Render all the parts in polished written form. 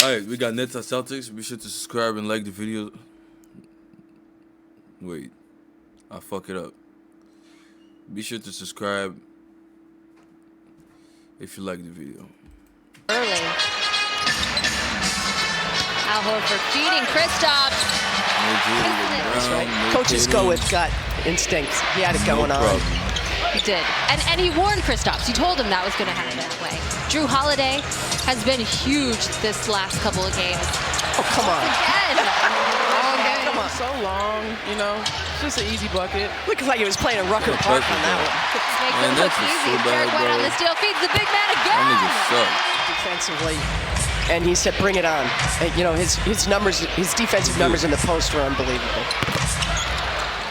Alright, we got Nets at Celtics. Be sure to subscribe and like the video. Wait, I fuck it up. Be sure to subscribe if you like the video. Early. Al Horford feeding Kristaps. That's right. Coaches go with gut instincts. He had it going on. He did. And he warned Kristaps. He told him that was going to happen that way. Drew Holiday has been huge this last couple of games. Oh, come on. Again. Long game. Come on. So long, you know. It's just an easy bucket. Looked like he was playing a Rucker Park on that one. Makes it look easy. Derek White on the steal. Feeds the big man again. That nigga suck. Defensively. And he said, bring it on. And, you know, his numbers, his defensive numbers in the post were unbelievable.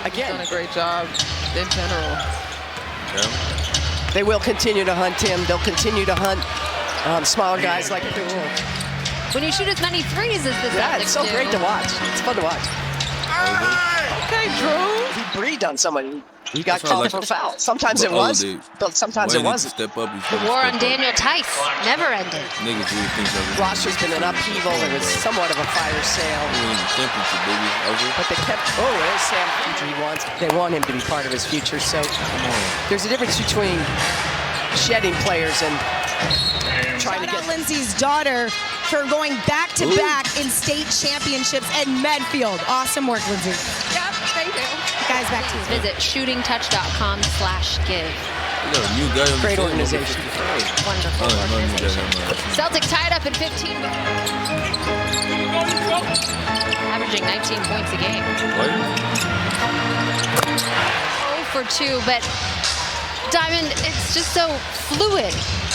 Again. He's done a great job in general. Yeah. They will continue to hunt him. They'll continue to hunt smaller guys like Drew. When you shoot as many threes as the Celtics Yeah, it's so great to watch. It's fun to watch. Okay, Drew. He breathed on somebody. He got That's why I called like for a it. foul. Sometimes it was, but sometimes it wasn't. Step up. The war on Daniel Tice never ended. Niggas really think that. Roster's been an upheaval. It was somewhat of a fire sale. Championship, baby. But they kept, there's Sam future he wants. They want him to be part of his future. So there's a difference between shedding players and trying to get Lindsay's daughter for going back-to-back in state championships at Medfield. Awesome work, Lindsay. Yep, thank you. Guys, back to you. Visit shootingtouch.com/give. Great organization. Wonderful organization. Celtics tied up at 15. Averaging 19 points a game. 0 for 2, but Diamond, it's just so fluid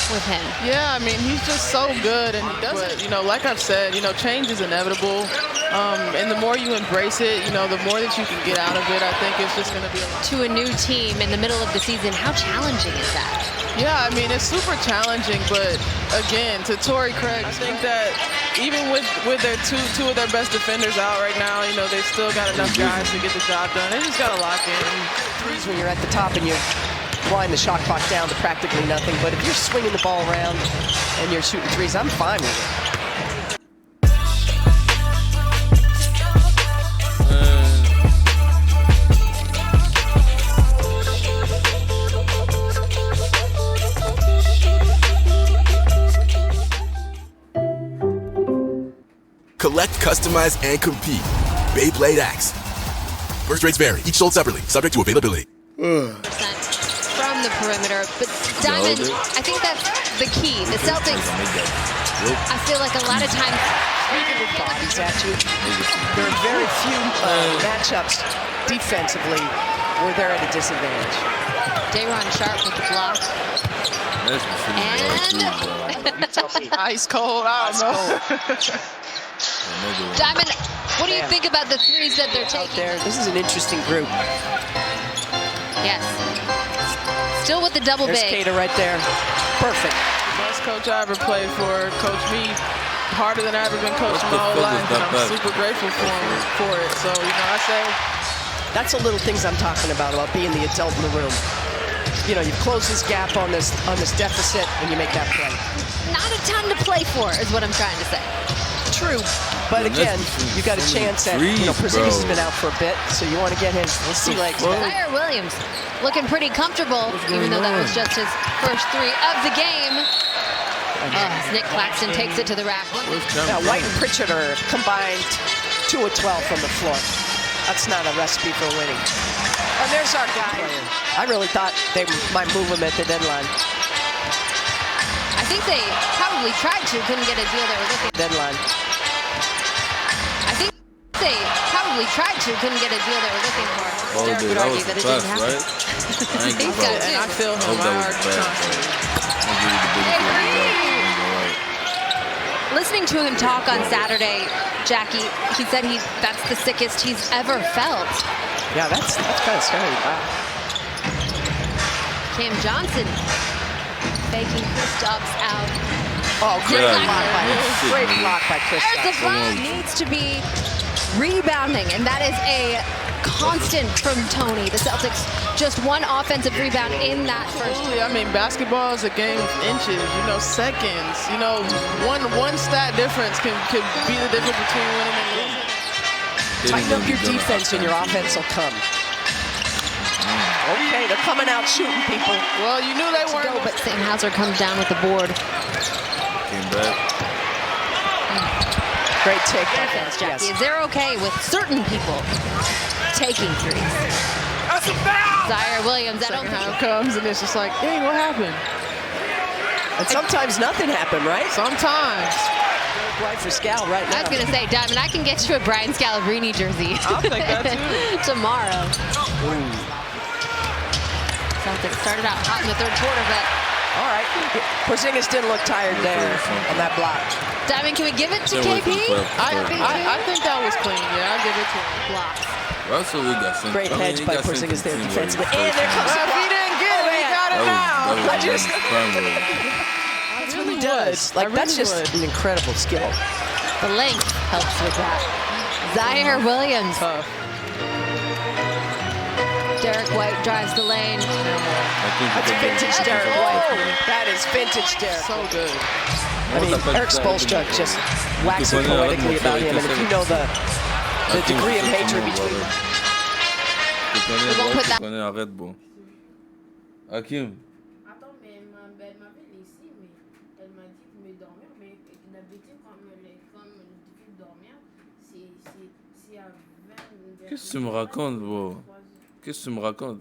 with him. Yeah, I mean, he's just so good, and he does it. You know, like I've said, you know, change is inevitable, and the more you embrace it, you know, the more that you can get out of it. I think it's just going to be a lot. To a new team in the middle of the season, how challenging is that? Yeah, I mean, it's super challenging, but again, to Torrey Craig, I think that even with their two of their best defenders out right now, you know, they've still got enough guys to get the job done. They just got to lock in. When you're at the top and you're wind the shot clock down to practically nothing, but if you're swinging the ball around and you're shooting threes, I'm fine with it. Collect, customize, and compete. Beyblade Axe. First rates vary. Each sold separately. Subject to availability. From the perimeter, but Diamond, I think that's the key. The Celtics, I feel like a lot of times Bodies at you. There are very few matchups defensively where they're at a disadvantage. Dayron Sharp with the block. And Ice cold, I don't know. Diamond, what do you think about the threes that they're taking? This is an interesting group. Yes. Still with the double There's big. Cater right there. Perfect. Best coach I ever played for, coached me harder than I ever been coached my whole life, and I'm super grateful for it. So, you know, I say that's the little things I'm talking about being the adult in the room. You know, you close this gap on this deficit, and you make that play. Not a ton to play for, is what I'm trying to say. True, but again, you got a chance at, you know, Porzingis has been out for a bit, so you want to get his sea legs back. Zaire Williams looking pretty comfortable, even though that was just his first three of the game. As Nick Claxton takes it to the rack. Now, White and Pritchard are combined 2 of 12 from the floor. That's not a recipe for winning. And there's our guy. I really thought they might move him at the deadline. I think they probably tried to, couldn't get a deal they were looking for. Deadline. I think they probably tried to, couldn't get a deal they were looking for. Derek would argue that it didn't happen. He's got two. and I feel him. Listening to him talk on Saturday, Jackie, he said that's the sickest he's ever felt. Yeah, that's kind of scary. Wow. Cam Johnson faking Kristaps out. Oh, great block by Kristaps. There's the block. Needs to be rebounding, and that is a constant from Tony. The Celtics just one offensive rebound in that first. Absolutely. I mean, basketball is a game of inches, seconds. One stat difference can be the difference between winning and losing. Tighten up your defense and your offense will come. Okay, they're coming out shooting people. Well, you knew they weren't. But Sam Hauser comes down with the board. Came back. Great take. Defense, Jackie. Yes. They're okay with certain people taking threes. Zaire Williams, I don't think comes and it's just like, hey, what happened? And sometimes nothing happened, right? Sometimes. Right for Scal right now. I was going to say, Diamond, I can get you a Brian Scalabrine jersey. I'll take that too. Tomorrow. Celtics started out hot in the third quarter, but... All right. Porzingis didn't look tired there on that block. Diamond, can we give it to KP? I think that was clean. Yeah, I'll give it to him. Blocks. Russell, we got some. Great hedge by Porzingis there defensively. And there comes Well, the if he block. didn't get it, he got it now. That's really does. Like, that's just an incredible skill. The length helps with that. Zaire Williams. Tough. Derek White drives the lane. That's vintage Derek White. That is vintage Derek. So good. I mean, Eric Spoelstra just waxing poetically about him. And if you know the degree of hatred between them. won't put that- Arrête, bon. Hakim. Attends, mais elle m'avait laissé, mais elle m'a dit de me dormir, mais d'habitude, comme je dis dormir, c'est à 20. Qu'est-ce que tu me racontes, bro? Qu'est-ce que tu me racontes?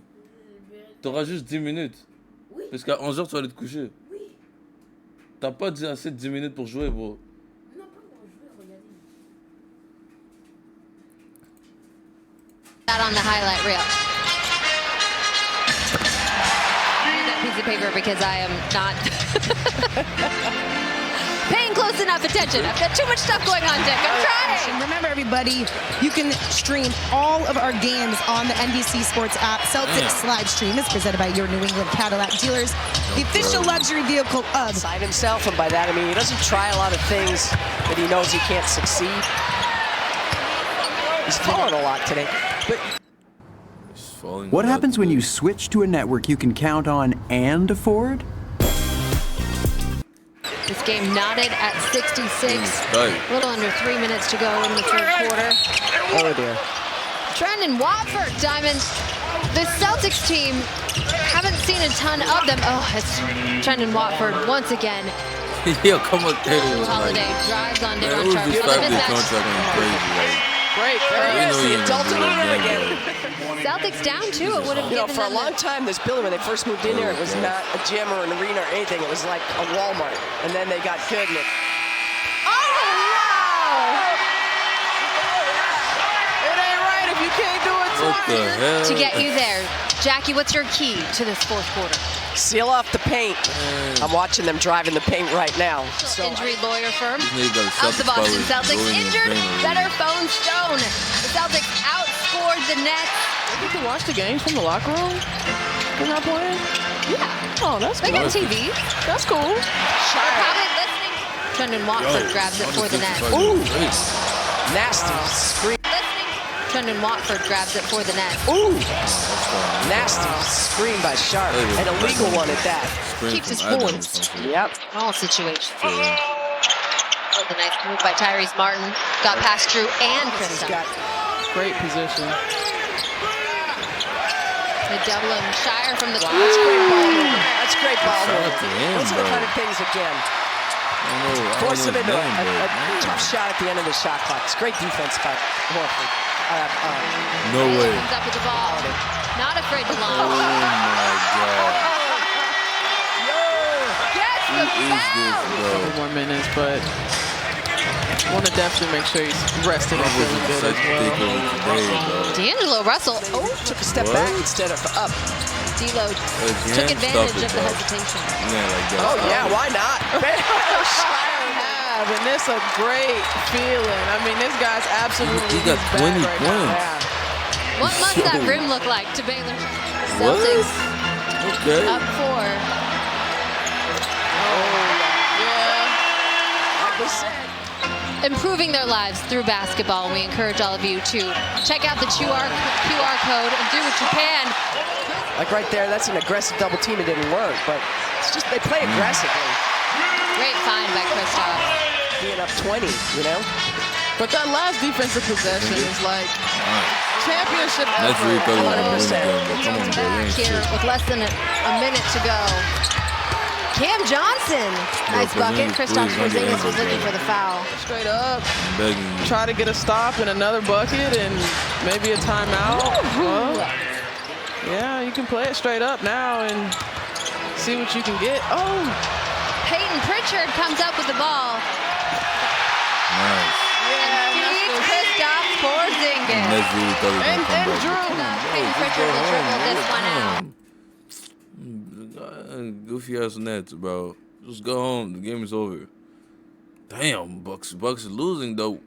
T'auras juste 10 minutes. Oui. Parce qu'à 11h, tu vas aller te coucher. Oui. T'as pas dit assez de 10 minutes pour jouer, bro. Non, pas pour jouer, regardez. That on the highlight reel. I need that piece of paper because I am not paying close enough attention. I've got too much stuff going on, Dick. I'm trying. And remember, everybody, you can stream all of our games on the NBC Sports app. Celtics live stream is presented by your New England Cadillac dealers, the official luxury vehicle of. Beside himself, and by that I mean he doesn't try a lot of things that he knows he can't succeed. He's falling a lot today. But What happens when you switch to a network you can count on and afford? This game knotted at 66. A little under 3 minutes to go in the third quarter. oh dear. Trendon Watford, Diamond. The Celtics team, haven't seen a ton of them. Oh, it's Trendon Watford once again. Yo, come on, Holiday drives on Man, Devon who's Sharp. this For the 5-year mismatch. contract on crazy? Great. We There he know is, he the ain't adult gonna do leader it again. again, Celtics down two. It would have You know, given for a them long time, this building, when they first moved in here, it was not a gym or an arena or anything. It was like a Walmart. And then they got good. And it, It ain't right if you can't do it What the twice. hell? to get you there. Jackie, what's your key to this fourth quarter? seal off the paint. I'm watching them driving the paint right now. So Injury lawyer firm. This nigga got Out the Boston Celtics. rolling in his Injured. vein already. Better phone Stone. The Celtics outscored the Nets. You can watch the games from the locker room. They're not playing. Yeah. Oh, that's They cool. got TV. That's cool. They're probably listening. Trendon Watford grabs it for the Nets. Ooh. nasty screen. Listening. Trendon Watford grabs it for the Nets. Ooh. Nasty screen by Sharp. An illegal one at that. Keeps his points. Yep. In all situations. Oh, the nice move by Tyrese Martin. Got past Drew and He's Kristaps. got Great position. They double him. Shire from the That's great ball movement. That's great ball Shout out movement. to him, Those are the bro. kind of things, again, I don't know force his him into name, a but- tough shot at the end of the shot clock. It's great defense by Horford. No way. Comes up with the ball. Not afraid to Oh launch. my god. Gets Who the is this, foul. bro? Couple more minutes, but want to definitely make sure he's resting and feeling good Such as well. dick over today, bro. D'Angelo Russell. Oh, Took a step What? back instead of up. D'Lo Again? took advantage Stop it, of the bro. hesitation. Yeah, like that. Oh, Stop yeah, it. why not? And this a great feeling. I mean, this guy's absolutely He got his bag 20 right now. points. Yeah. What must that Yo. rim look like to Baylor? What? Celtics Okay. up 4. Yeah. Like we said. improving their lives through basketball. We encourage all of you to check out the QR code and do what you can. Like right there, that's an aggressive double team. It didn't work, but it's just they play aggressively. Great find by Kristoff. Being up 20, you know? But that last defensive possession is like championship That's really effort. good. 100%. Come on, bro. Back here with less than a minute to go. Cam Johnson, nice bucket. Kristoff Porzingis was looking for the foul. Straight up, Begging you. try to get a stop and another bucket and maybe a timeout. Well, yeah, you can play it straight up now and see what you can get. Oh, Peyton Pritchard comes up with the ball. Nice. And feeds Kristoff Porzingis. That's really thought he was and gonna come back. Drew. Peyton Pritchard will dribble this one out. Goofy ass Nets, bro. Just go home. The game is over. Damn, Bucks are losing though.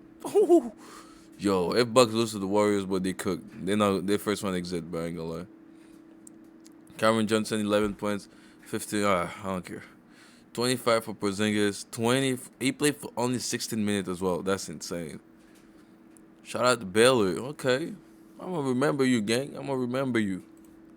Yo, if Bucks lose to the Warriors, but they cooked. They first one exit, but I ain't gonna lie. Cameron Johnson, 11 points, 15. I don't care. 25 for Porzingis. 20. He played for only 16 minutes as well. That's insane. Shout out to Baylor. Okay, I'm gonna remember you, gang. I'm gonna remember you.